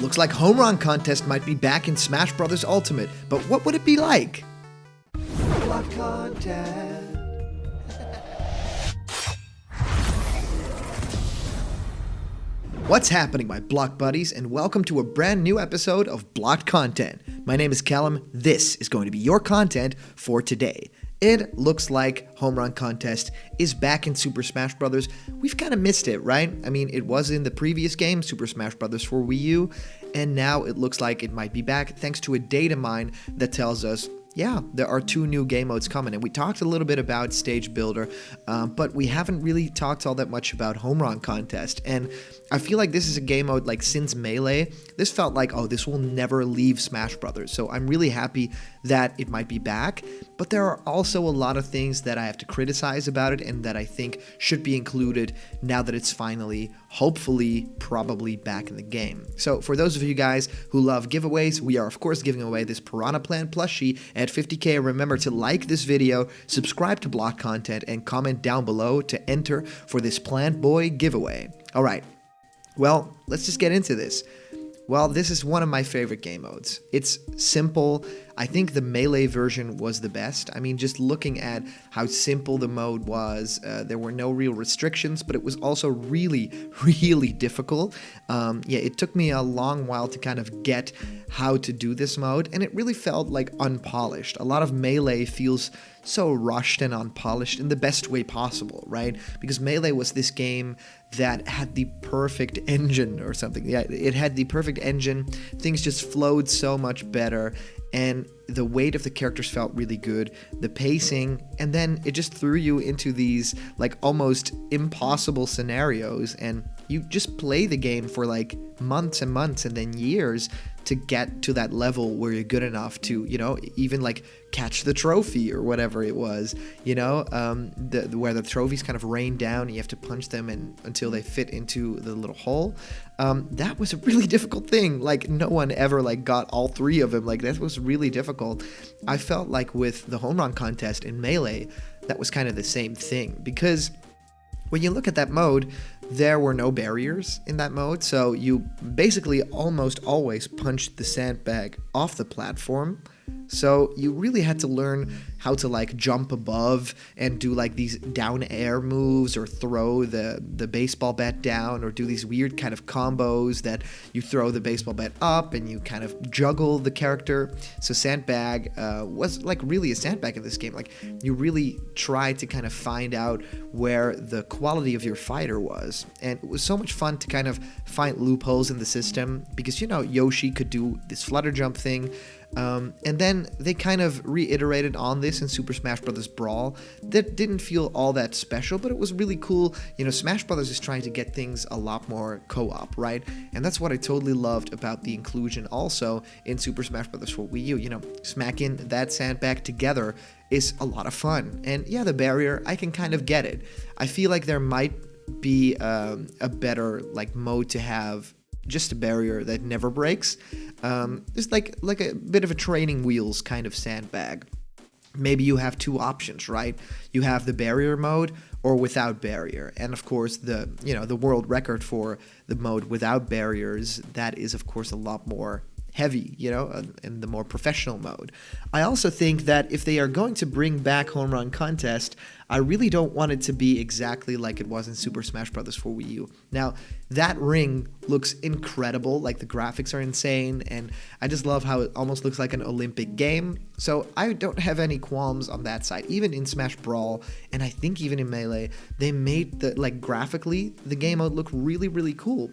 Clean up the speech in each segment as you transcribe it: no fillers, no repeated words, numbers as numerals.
Looks like Home Run Contest might be back in Smash Bros. Ultimate, but what would it be like? Block Contest. What's happening, my Block buddies, and welcome to a brand new episode of Blocked Content. My name is Callum. This is going to be your content for today. It looks like Home Run Contest is back in Super Smash Bros. We've kind of missed it, right? I mean, it was in the previous game, Super Smash Bros. For Wii U, and now it looks like it might be back thanks to a data mine that tells us, yeah, there are 2 new game modes coming. And we talked a little bit about Stage Builder, but we haven't really talked all that much about Home Run Contest. And I feel like this is a game mode, like, since Melee, this felt like, oh, this will never leave Smash Brothers. So I'm really happy that it might be back. But there are also a lot of things that I have to criticize about it and that I think should be included now that it's finally, hopefully, probably back in the game. So for those of you guys who love giveaways, we are, of course, giving away this Piranha Plant plushie at 50k. Remember to like this video, subscribe to Block Content, and comment down below to enter for this Plant Boy giveaway. All right. Well, let's just get into this. Well, this is one of my favorite game modes. It's simple. I think the Melee version was the best. I mean, just looking at how simple the mode was, there were no real restrictions, but it was also really, really difficult. Yeah, it took me a long while to kind of get how to do this mode, and it really felt like unpolished. A lot of Melee feels so rushed and unpolished in the best way possible, right? Because Melee was this game that had the perfect engine or something. Yeah, it had the perfect engine. Things just flowed so much better, and the weight of the characters felt really good, the pacing, and then it just threw you into these like almost impossible scenarios, and you just play the game for like months and months and then years to get to that level where you're good enough to, you know, even like catch the trophy or whatever it was, you know, where the trophies kind of rain down and you have to punch them until they fit into the little hole. That was a really difficult thing. Like, no one ever like got all 3 of them. Like, that was really difficult. I felt like with the Home Run Contest in Melee, that was kind of the same thing, because when you look at that mode, there were no barriers in that mode, so you basically almost always punched the sandbag off the platform. So you really had to learn how to like jump above and do like these down air moves, or throw the baseball bat down, or do these weird kind of combos that you throw the baseball bat up and you kind of juggle the character. So sandbag was like really a sandbag in this game. Like, you really tried to kind of find out where the quality of your fighter was. And it was so much fun to kind of find loopholes in the system, because, you know, Yoshi could do this flutter jump thing. And then they kind of reiterated on this in Super Smash Bros. Brawl. That didn't feel all that special, but it was really cool. You know, Smash Bros. Is trying to get things a lot more co-op, right? And that's what I totally loved about the inclusion also in Super Smash Bros. For Wii U. You know, smacking that sandbag together is a lot of fun. And yeah, the barrier, I can kind of get it. I feel like there might be a better like mode to have just a barrier that never breaks. Just like a bit of a training wheels kind of sandbag. Maybe you have 2 options, right? You have the barrier mode or without barrier. And of course, the world record for the mode without barriers, that is of course a lot more heavy, you know, in the more professional mode. I also think that if they are going to bring back Home Run Contest, I really don't want it to be exactly like it was in Super Smash Bros. For Wii U. Now, that ring looks incredible, like the graphics are insane, and I just love how it almost looks like an Olympic game, so I don't have any qualms on that side. Even in Smash Brawl, and I think even in Melee, they made graphically, the game mode look really, really cool.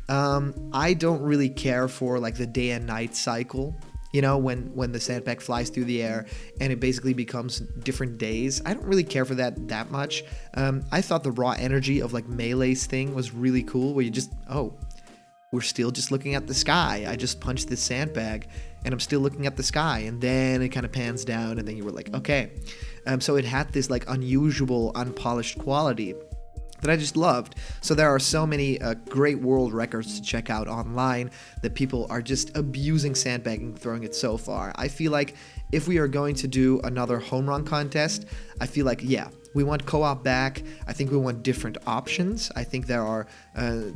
I don't really care for like the day and night cycle. You know, when the sandbag flies through the air and it basically becomes different days. I don't really care for that much. I thought the raw energy of like Melee's thing was really cool, where you just, oh, we're still just looking at the sky. I just punched this sandbag and I'm still looking at the sky, and then it kind of pans down, and then you were like, okay. So it had this like unusual, unpolished quality that I just loved. So there are so many great world records to check out online that people are just abusing sandbagging, throwing it so far. I feel like if we are going to do another Home Run Contest, I feel like, yeah, We want co-op back. I think we want different options. I think there are, a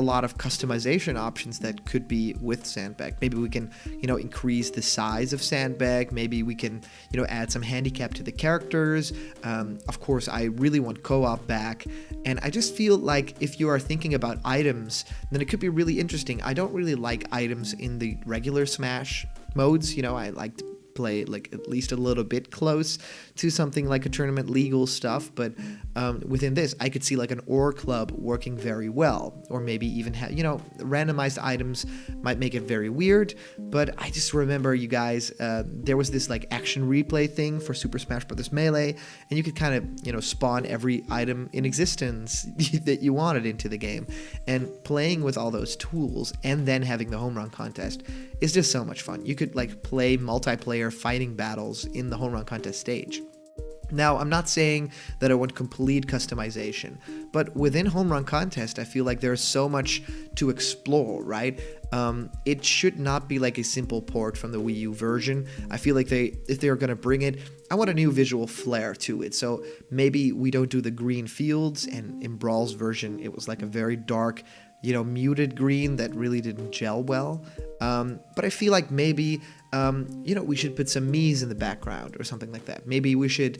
lot of customization options that could be with Sandbag. Maybe we can, increase the size of Sandbag. Maybe we can, add some handicap to the characters. Of course, I really want co-op back. And I just feel like if you are thinking about items, then it could be really interesting. I don't really like items in the regular Smash modes. I like to play like at least a little bit close to something like a tournament legal stuff, but within this I could see like an ore club working very well, or maybe even randomized items might make it very weird. But I just remember, you guys, there was this like action replay thing for Super Smash Bros. Melee, and you could kind of spawn every item in existence that you wanted into the game, and playing with all those tools and then having the home run contest is just so much fun. You could like play multiplayer fighting battles in the home run contest stage. Now, I'm not saying that I want complete customization, but within Home Run Contest, I feel like there's so much to explore, right? It should not be like a simple port from the Wii U version. I feel like if they're going to bring it, I want a new visual flair to it. So maybe we don't do the green fields, and in Brawl's version, it was like a very dark, muted green that really didn't gel well. But I feel like maybe, we should put some Mii's in the background or something like that. Maybe we should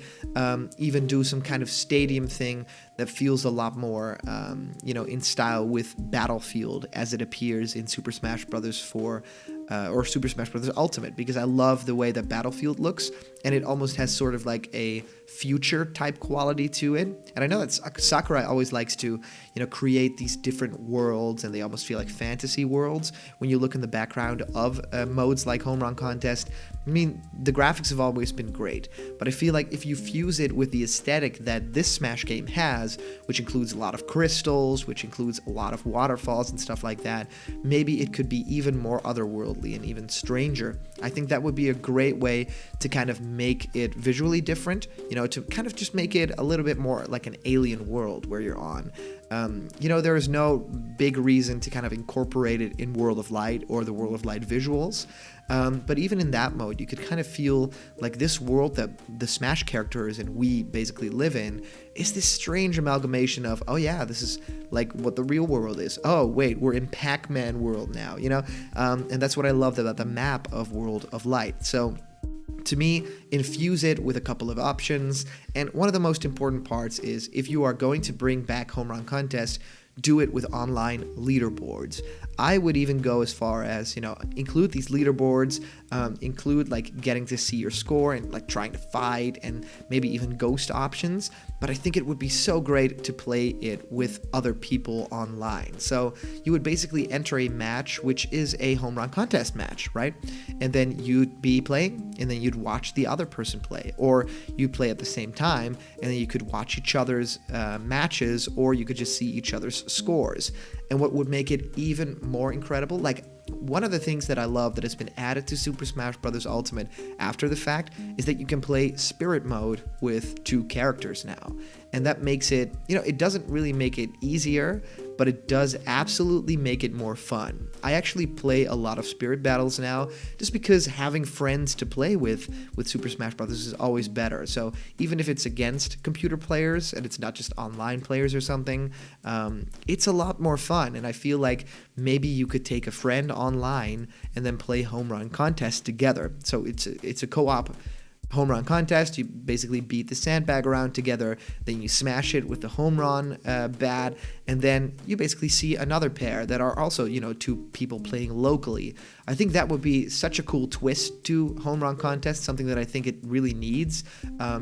even do some kind of stadium thing that feels a lot more, in style with Battlefield as it appears in Super Smash Bros. 4 or Super Smash Bros. Ultimate, because I love the way that Battlefield looks, and it almost has sort of like a future type quality to it. And I know that Sakurai always likes to, create these different worlds, and they almost feel like fantasy worlds when you look in the background of modes like Home Run Contest. I mean, the graphics have always been great, but I feel like if you fuse it with the aesthetic that this Smash game has, which includes a lot of crystals, which includes a lot of waterfalls and stuff like that, maybe it could be even more otherworldly and even stranger. I think that would be a great way to kind of make it visually different, to kind of just make it a little bit more like an alien world where you're on. There is no big reason to kind of incorporate it in World of Light or the World of Light visuals. But even in that mode, you could kind of feel like this world that the Smash characters and we basically live in is this strange amalgamation of, oh yeah, this is like what the real world is. Oh wait, we're in Pac-Man world now, and that's what I loved about the map of World of Light. So to me, infuse it with a couple of options. And one of the most important parts is, if you are going to bring back Home Run Contest, do it with online leaderboards. I would even go as far as, include these leaderboards, include like getting to see your score and like trying to fight, and maybe even ghost options. But I think it would be so great to play it with other people online. So you would basically enter a match, which is a home run contest match, right? And then you'd be playing, and then you'd watch the other person play, or you play at the same time, and then you could watch each other's matches, or you could just see each other's scores. And what would make it even more incredible, like one of the things that I love that has been added to Super Smash Bros. Ultimate after the fact, is that you can play Spirit Mode with 2 characters now. And that makes it, it doesn't really make it easier, but it does absolutely make it more fun. I actually play a lot of Spirit Battles now, just because having friends to play with Super Smash Bros. Is always better. So even if it's against computer players and it's not just online players or something, it's a lot more fun. And I feel like maybe you could take a friend online and then play Home Run Contest together. So it's a co-op home run contest. You basically beat the sandbag around together, then you smash it with the home run bat, and then you basically see another pair that are also, 2 people playing locally. I think that would be such a cool twist to home run contest, something that I think it really needs,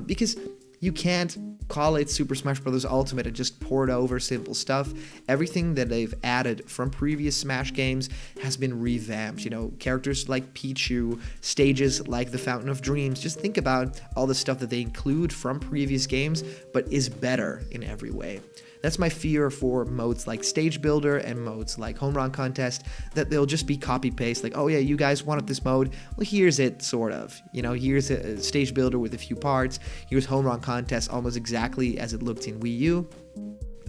because you can't call it Super Smash Bros. Ultimate and just port over simple stuff. Everything that they've added from previous Smash games has been revamped. Characters like Pichu, stages like the Fountain of Dreams. Just think about all the stuff that they include from previous games, but is better in every way. That's my fear for modes like Stage Builder and modes like Home Run Contest, that they'll just be copy-paste, like, oh yeah, you guys wanted this mode, well here's it, sort of. Here's a Stage Builder with a few parts, here's Home Run Contest almost exactly as it looked in Wii U.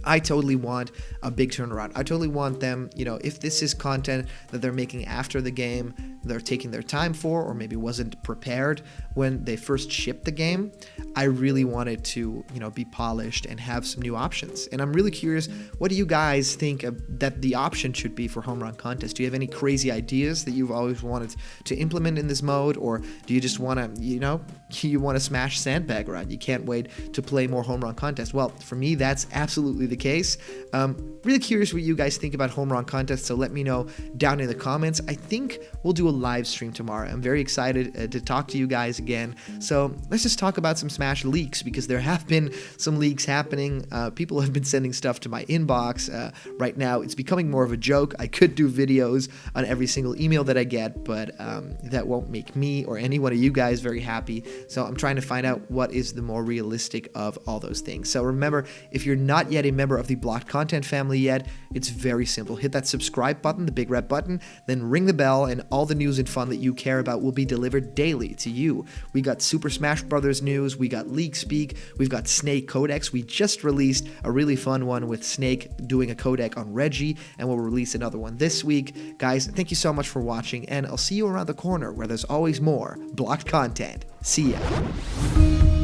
I totally want a big turnaround. I totally want them, if this is content that they're making after the game, they're taking their time for, or maybe wasn't prepared when they first shipped the game. I really wanted to, be polished and have some new options. And I'm really curious, what do you guys think that the option should be for Home Run Contest? Do you have any crazy ideas that you've always wanted to implement in this mode, or do you just want to, you want to smash sandbag around? You can't wait to play more Home Run Contest. Well, for me, that's absolutely the case. Really curious what you guys think about Home Run Contest, so let me know down in the comments. I think we'll do a live stream tomorrow. I'm very excited to talk to you guys again. So let's just talk about some Smash leaks, because there have been some leaks happening. People have been sending stuff to my inbox. Right now, it's becoming more of a joke. I could do videos on every single email that I get, but that won't make me or any one of you guys very happy. So I'm trying to find out what is the more realistic of all those things. So remember, if you're not yet a member of the Blocked Content family yet, it's very simple. Hit that subscribe button, the big red button, then ring the bell, and all the news and fun that you care about will be delivered daily to you. We got Super Smash Brothers news, we got League Speak, we've got Snake Codex. We just released a really fun one with Snake doing a codec on Reggie, and we'll release another one this week. Guys, thank you so much for watching, and I'll see you around the corner where there's always more Blocked Content. See ya.